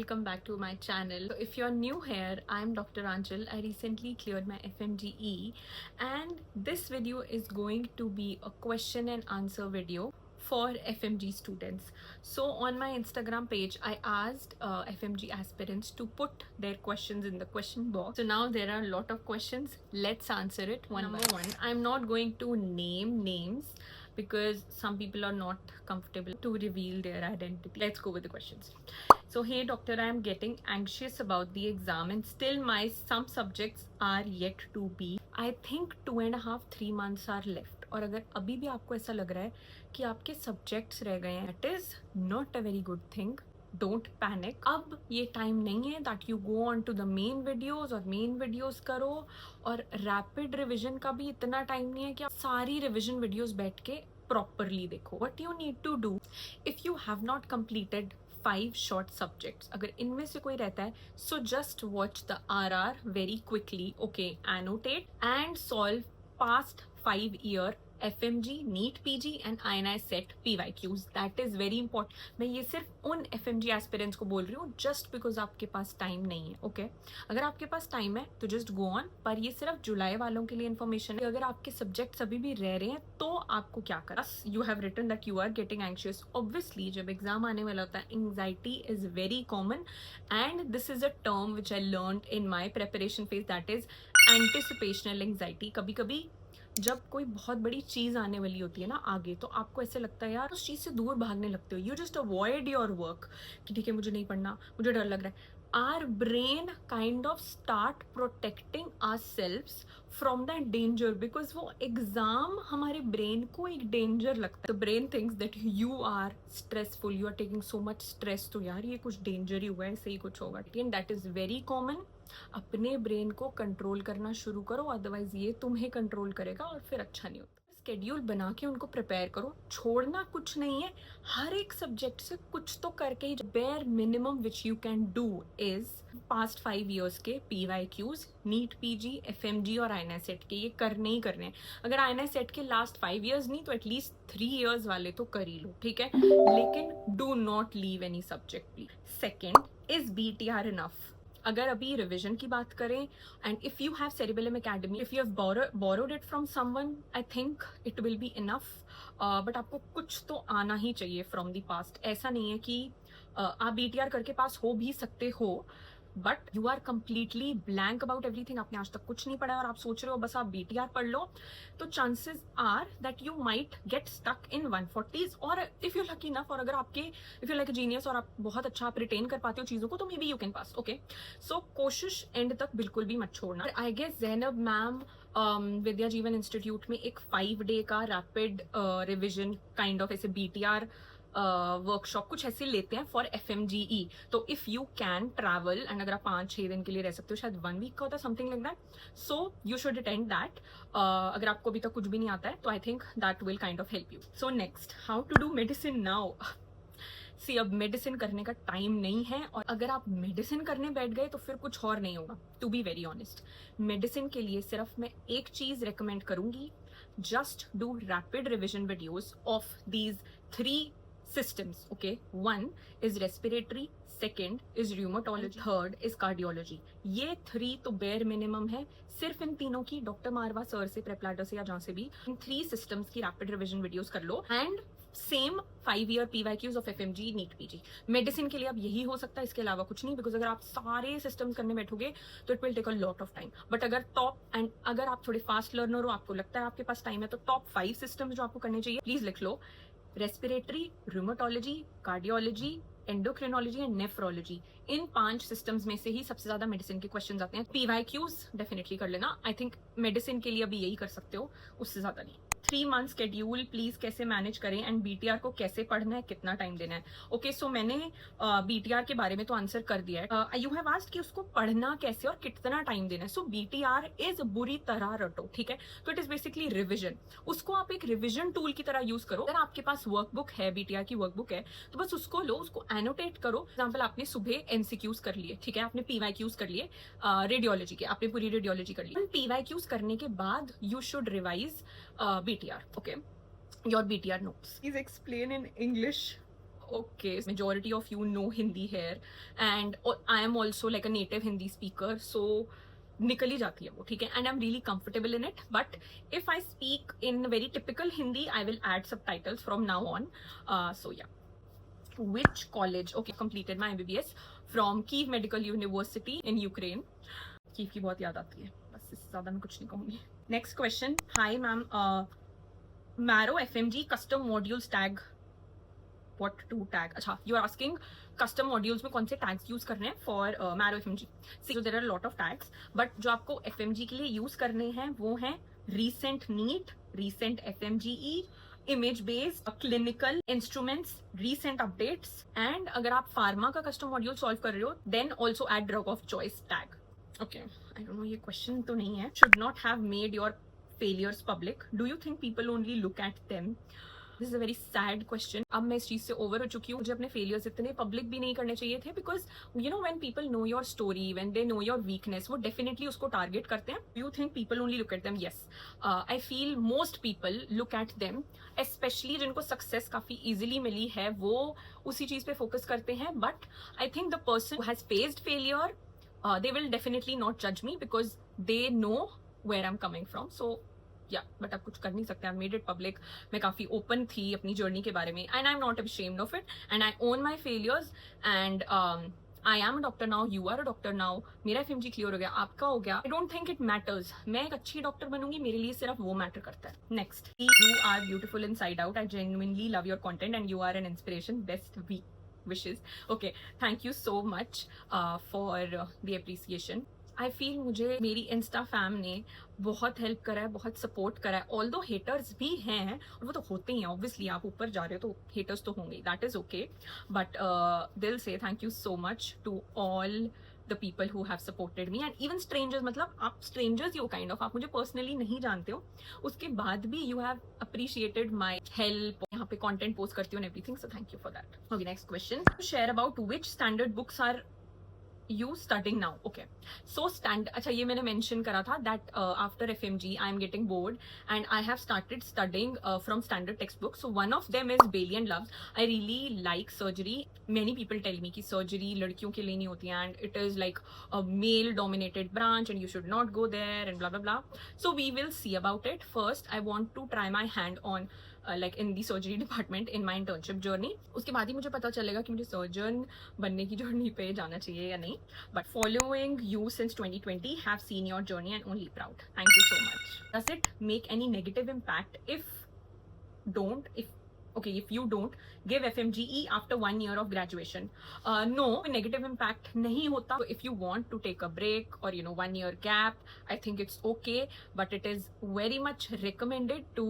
welcome back to my channel. So if you're new here, I'm Dr. Anchal. I recently cleared my FMGE and this video is going to be a question and answer video for FMG students. So on my Instagram page, I asked FMG aspirants to put their questions in the question box. So now there are a lot of questions. Let's answer it one by one. I'm not going to name names because some people are not comfortable to reveal their identity. Let's go with the questions. So, hey doctor, I am getting anxious about the exam and still my some subjects are yet to be. I think 2.5-3 months are left. और अगर अभी भी आपको ऐसा लग रहा है कि आपके सब्जेक्ट्स रह गए हैं, it is not a very good thing. Don't panic. अब ये टाइम नहीं है that you go on to the main videos और main videos करो, और रैपिड रिविजन का भी इतना टाइम नहीं है कि आप सारी रिविजन वीडियोस बैठ के प्रॉपरली देखो. What you need to do, if you have not completed 5 short subjects, अगर इनमें से कोई रहता है, so just watch the RR very quickly, okay, annotate and solve past 5-year FMG, NEET PG and INI set PYQs. That is very important. मैं ये सिर्फ उन FMG एस्पिरेंट्स को बोल रही हूँ just because आपके पास टाइम नहीं है. ओके अगर आपके पास टाइम है तो just go on, पर ये सिर्फ जुलाई वालों के लिए इन्फॉर्मेशन है. अगर आपके सब्जेक्ट्स अभी भी रह रहे हैं तो आपको क्या करना. You have written that you are getting anxious. Obviously जब एग्जाम आने वाला होता है, anxiety is very common and this is a term which I learn in my preparation phase, that is anticipational anxiety. कभी कभी जब कोई बहुत बड़ी चीज आने वाली होती है ना आगे, तो आपको ऐसे लगता है यार उस चीज से दूर भागने लगते हो. You just avoid your work कि ठीक है मुझे नहीं पढ़ना, मुझे डर लग रहा है. Our brain kind of start protecting ourselves from that danger, because वो एग्जाम हमारे ब्रेन को एक डेंजर लगता है. The brain thinks that you are stressful, you are taking so much stress, तो यार ये कुछ डेंजर ही हुआ है, ऐसे ही कुछ होगा. And that is very common. अपने ब्रेन को कंट्रोल करना शुरू करो, अदरवाइज ये तुम्हें कंट्रोल करेगा और फिर अच्छा नहीं होता. स्केड्यूल बना के उनको प्रिपेयर करो. छोड़ना कुछ नहीं है, हर एक सब्जेक्ट से कुछ तो करके ही. Bare minimum which you can do is past 5 years के PYQs, नीट PG, FMG और INI सेट के, ये करने ही करने हैं. अगर INI सेट के लास्ट 5 years नहीं तो एटलीस्ट 3 years वाले तो कर ही लो, ठीक है. लेकिन do not leave any subject please. Second is BTR enough. अगर अभी रिविजन की बात करें, and if you have cerebellum academy, if you have borrowed it from someone, I think it will be enough. But आपको कुछ तो आना ही चाहिए फ्रॉम द पास्ट. ऐसा नहीं है कि आप BTR करके पास हो भी सकते हो, but you are completely blank about everything. आपने आज तक कुछ नहीं पढ़ा और आप सोच रहे हो बस आप BTR पढ़ लो, तो chances are that you might get stuck in 140s. और इफ यू लकी इनफ, और अगर आपके if you like a genius और आप बहुत अच्छा आप रिटेन कर पाते हो चीजों को, तो may be you can pass. Okay so कोशिश एंड तक बिल्कुल भी मत छोड़ना. आई गेस जैनब मैम विद्या जीवन इंस्टीट्यूट में एक 5 day का रैपिड रिविजन काइंड ऑफ ऐसे BTR वर्कशॉप कुछ ऐसे लेते हैं फॉर FMGE. तो if you can travel and अगर आप 5-6 दिन के लिए रह सकते हो, शायद 1 week का होता है, something like that, so you should attend that. अगर आपको अभी तक कुछ भी नहीं आता है तो I think that will kind of help you. So next, how to do medicine now. See अब मेडिसिन करने का टाइम नहीं है, और अगर आप मेडिसिन करने बैठ गए तो फिर कुछ और नहीं होगा. To be very honest, medicine के लिए सिर्फ मैं एक चीज रेकमेंड करूंगी, just do rapid revision videos of these 3 systems. Okay, 1 is respiratory, second is rheumatology, third is cardiology. ये 3 तो bare minimum है. सिर्फ इन तीनों की डॉक्टर मारवा सर से, प्रेपलाडर से या जहां से भी, इन 3 systems की रैपिड रिविजन वीडियोस कर लो. And same 5 year PYQs of FMG, NEET PG. Medicine के लिए अब यही हो सकता है, इसके अलावा कुछ नहीं, बिकॉज अगर आप सारे सिस्टम्स करने बैठोगे तो it will take a lot of time. But अगर अगर आप थोड़े फास्ट लर्नर हो, आपको लगता है आपके पास टाइम है, तो टॉप 5 सिस्टम्स जो आपको करने चाहिए प्लीज लिख लो. Respiratory, rheumatology, cardiology, endocrinology and nephrology. इन 5 सिस्टम्स में से ही सबसे ज्यादा मेडिसिन के क्वेश्चंस आते हैं. PYQs डेफिनेटली कर लेना. आई थिंक मेडिसिन के लिए अभी यही कर सकते हो, उससे ज्यादा नहीं. 3 month स्केड्यूल प्लीज कैसे मैनेज करें, एंड BTR को कैसे पढ़ना है, कितना टाइम देना है. ओके सो मैंने BTR के बारे में तो आंसर कर दिया है. यू हैव आस्क्ड कि उसको पढ़ना कैसे और कितना टाइम देना है. सो BTR इज बुरी तरह रटो, ठीक है. तो इट इज बेसिकली रिविजन. उसको आप एक रिविजन टूल की तरह यूज करो. अगर आपके पास वर्कबुक है, BTR की वर्कबुक है, तो बस उसको लो, उसको एनोटेट करो. एग्जाम्पल, आपने सुबह MCQs कर लिए, ठीक है, आपने PYQs कर लिए रेडियोलॉजी के, आपने पूरी रेडियोलॉजी कर ली. PYQs करने के बाद you should revise BTR. Okay, your BTR notes. Please explain in English Okay, majority of you know Hindi here, and I am also like a native Hindi speaker, so निकल ही जाती है वो, ठीक है, and I'm really comfortable in it. But if I speak in very typical Hindi, I will add subtitles from now on. So yeah. Which college? Okay, completed my MBBS from Kyiv Medical University in Ukraine. Kyiv की बहुत याद आती है, बस इससे ज़्यादा मैं कुछ नहीं कहूँगी. Next question. Hi ma'am, Marrow FMG custom modules tag. What to tag? अच्छा, you are asking custom modules में कौन से tags use करने हैं for Marrow FMG. See, so there are a lot of tags, but जो आपको FMG के लिए use करने हैं वो हैं recent NEET, recent FMGE, image based, clinical instruments, recent updates, and अगर आप pharma का custom module solve कर रहे हो, then also add drug of choice tag. Okay, I don't know, ये question तो नहीं है. Should not have made your failures public. Do you think people only look at them? This is a very sad question. अब मैं इस चीज़ से over हो चुकी हूँ. मुझे अपने फेलियर्स इतने पब्लिक भी नहीं करने चाहिए थे, because you know when people know your story, when they know your weakness, वो डेफिनेटली उसको टारगेट करते हैं. You think people only look at them? Yes, I feel most people look at them, specially जिनको success काफ़ी easily मिली है, वो उसी चीज़ पे फोकस करते हैं. But I think the person has faced failure, they will definitely not judge me because they know where I'm coming from. So yeah, but अब कुछ कर नहीं सकते. I've made it public. मैं काफ़ी open थी अपनी journey के बारे में, and I'm not ashamed of it, and I own my failures, and I am a doctor now, you are a doctor now. मेरा FMG clear हो गया, आपका हो गया. I don't think it matters. मैं एक अच्छी डॉक्टर बनूंगी, मेरे लिए सिर्फ वो मैटर करता है. Next, you are beautiful inside out. I genuinely love your content and you are an inspiration. Best wishes. Okay, thank you so much for the appreciation. I feel मुझे मेरी इंस्टा फैम ने बहुत help करा है, बहुत support करा है. Although haters भी हैं, और वो तो होते ही हैं, ऑब्वियसली आप ऊपर जा रहे हो तो हेटर्स तो होंगे, दैट इज ओके. बट दिल से thank you so much to all the people who have supported me, and even strangers. मतलब आप स्ट्रेंजर्स ही हो काइंड ऑफ, आप मुझे पर्सनली नहीं जानते हो, उसके बाद भी you have appreciated my help. यहाँ पे कॉन्टेंट पोस्ट करती हूँ everything, so thank you for that. Okay, next question. Share about which standard books are you studying now? Okay, so अच्छा, ये मैंने mention करा था that after FMG I am getting bored and I have started studying from standard textbooks. So one of them is Bailey and Loves. I really like surgery. Many people tell me कि surgery लड़कियों के लिए नहीं होती है, and it is like a male dominated branch and you should not go there and blah blah blah. So we will see about it. First I want to try my hand on like in the surgery department in my internship journey. उसके बाद ही मुझे पता चलेगा कि मुझे surgeon बनने की journey पे जाना चाहिए या नहीं. But following you since 2020, have seen your journey and only proud. Thank you so much. Does it make any negative impact if you don't give FMGE after 1 year of graduation? No, negative impact नहीं होता. So if you want to take a break or 1 year gap, I think it's okay, but it is very much recommended to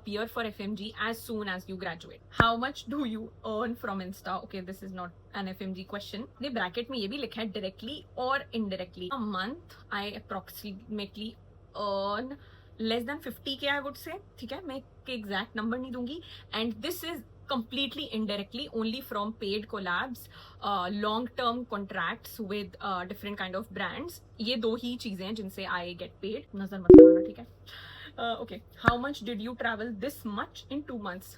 appear for FMG as soon as you graduate. How much do you earn from Insta? Okay, this is not an FMG question. ने bracket में ये भी लिखा है directly or indirectly. A month I approximately earn less than 50K, I would say. ठीक है, मैं exact number नहीं दूंगी, and this is completely indirectly only from paid collabs, long-term contracts with different kind of brands. ये दो ही चीजें हैं जिनसे I get paid. नजर मत लगाना, ठीक है. Okay, how much did you travel this much in 2 months?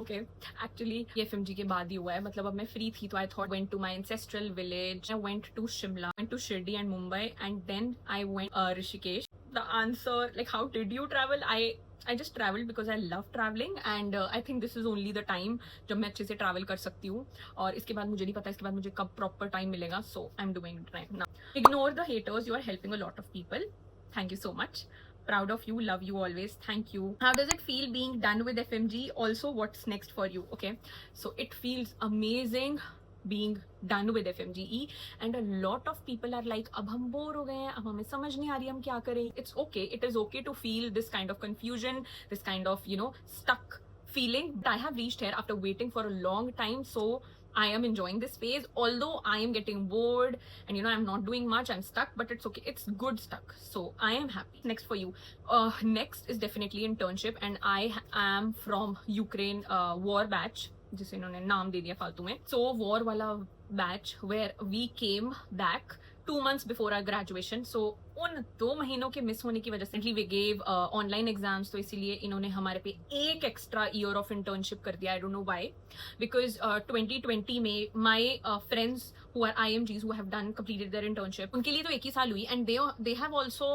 Okay, actually ये FMG के बाद ही हुआ है. मतलब अब मैं फ्री थी तो I thought went to my ancestral village. I went to Shimla, went to Shirdi and Mumbai, and then I went Rishikesh. The answer, like how did you travel? I just traveled because I love traveling, and I think this is only the time जब मैं अच्छे से travel कर सकती हूँ. और इसके बाद मुझे नहीं पता इसके बाद मुझे कब proper time मिलेगा. So I'm doing it right now. Ignore the haters. You are helping a lot of people. Thank you so much. Proud of you, love you always. Thank you. How does it feel being done with FMG? Also, what's next for you? Okay, so it feels amazing being done with FMGE, and a lot of people are like, अब हम bore हो गए हैं, अब हमें समझ नहीं आ रही हम क्या करें. It's okay. It is okay to feel this kind of confusion, this kind of stuck feeling. But I have reached here after waiting for a long time, so I am enjoying this phase. Although I am getting bored and I'm not doing much, I'm stuck, but it's okay. It's good stuck, so I am happy. Next for you, next is definitely internship, and I am from Ukraine war batch, जिसे इन्होंने नाम दे दिया फालतू में. So war वाला batch where we came back 2 months before our graduation. So उन 2 महीनों के मिस होने की वजह से वी गेव ऑनलाइन एग्जाम्स, तो इसीलिए इन्होंने हमारे पे एक एक्स्ट्रा ईयर ऑफ इंटर्नशिप कर दिया. I don't know why, because 2020 में my friends who are IMGs who have done completed their internship, उनके लिए तो एक ही साल हुई, and they have also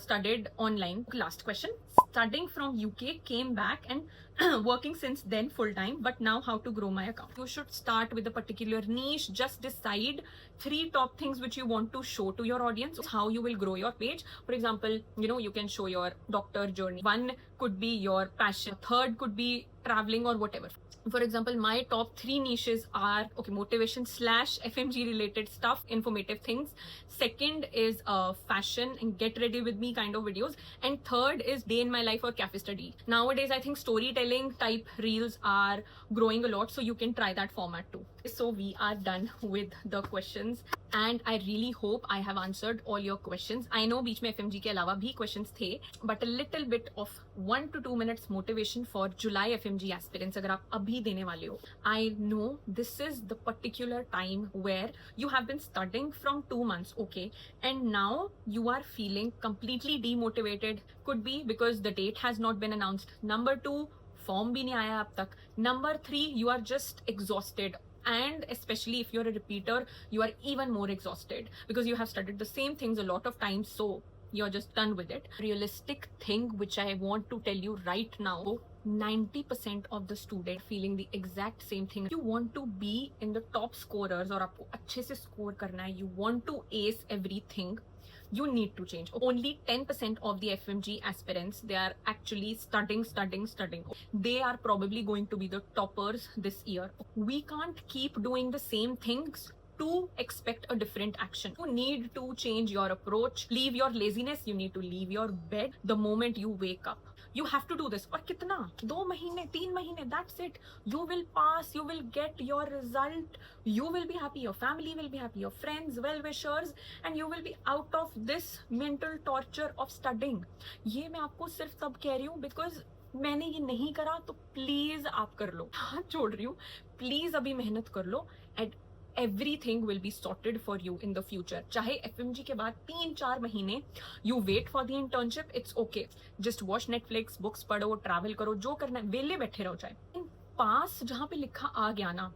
studied online. Last question: studying from UK, came back and working since then full time, but now how to grow my account? You should start with a particular niche. Just decide 3 top things which you want to show to your audience, how you will grow your page. For example, you can show your doctor journey. One could be your passion, third could be traveling or whatever. For example, my top 3 niches are motivation / FMG related stuff, informative things. Second is fashion and get ready with me kind of videos, and third is day in my life or cafe study. Nowadays I think storytelling type reels are growing a lot, so you can try that format too. So we are done with the questions, and I really hope I have answered all your questions. I know बीच में FMG के अलावा भी questions थे, but a little bit of 1 to 2 minutes motivation for July FMG aspirants अगर आप अभी देने वाले हो. I know this is the particular time where you have been studying from 2 months, okay, and now you are feeling completely demotivated. Could be because the date has not been announced. Number 2, form भी नहीं आया अब तक. Number 3, you are just exhausted. And especially if you're a repeater, you are even more exhausted because you have studied the same things a lot of times, so you're just done with it. Realistic thing which I want to tell you right now, 90% of the student feeling the exact same thing. You want to be in the top scorers और आपको अच्छे से score करना है, you want to ace everything, you need to change. Only 10% of the FMG aspirants, they are actually studying. They are probably going to be the toppers this year. We can't keep doing the same things to expect a different action. You need to change your approach. Leave your laziness. You need to leave your bed the moment you wake up. You have to do this. और कितना? 2 महीने, 3 महीने, that's it. You will pass, you will get your result, you will be happy, your family will be happy, your friends, well-wishers, and you will be out of this mental torture of studying. ये मैं आपको सिर्फ तब कह रही हूँ because मैंने ये नहीं करा, तो प्लीज आप कर लो. हाथ जोड़ रही हूँ, प्लीज अभी मेहनत कर लो and everything will be sorted for you in the future. चाहे FMG के बाद 3-4 महीने you wait for the internship, it's okay. Just watch Netflix, books पढ़ो, travel करो, जो करना है, वेले बैठे रहो. चाहे पास जहाँ पे लिखा आ गया ना,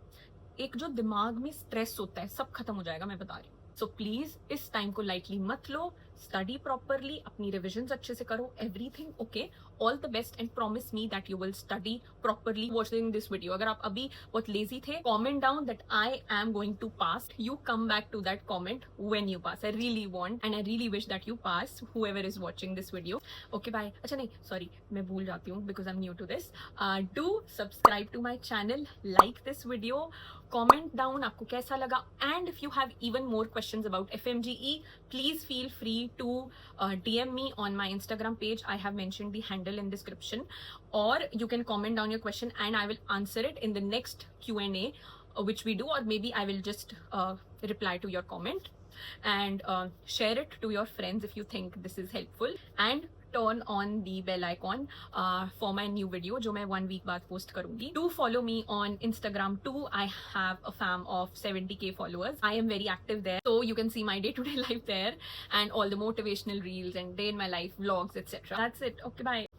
एक जो दिमाग में स्ट्रेस होता है सब खत्म हो जाएगा, मैं बता रही हूँ. सो प्लीज इस टाइम को लाइटली मत लो. स्टडी प्रॉपरली, अपनी रिविजन्स अच्छे से करो, everything okay. All the best and promise me that you will study properly watching this video. अगर आप अभी बहुत लेजी थे, comment down that I am going to pass. You come back to that comment when you pass. I really want and I really wish that you pass, whoever is watching this video. Okay, bye. अच्छा नहीं, sorry, मैं भूल जाती हूँ because I'm new to this. Do subscribe to my channel, like this video, comment down आपको कैसा लगा, and if you have even more questions about FMGE, please feel free to DM me on my Instagram page. I have mentioned the handle in description, or you can comment down your question and I will answer it in the next Q&A which we do, or maybe I will just reply to your comment. And share it to your friends if you think this is helpful, and turn on the bell icon for my new video जो मैं 1 week बाद post करूँगी. Do follow me on Instagram too. I have a fam of 70k followers. I am very active there, so you can see my day-to-day life there and all the motivational reels and day in my life vlogs, etc. That's it. Okay, bye.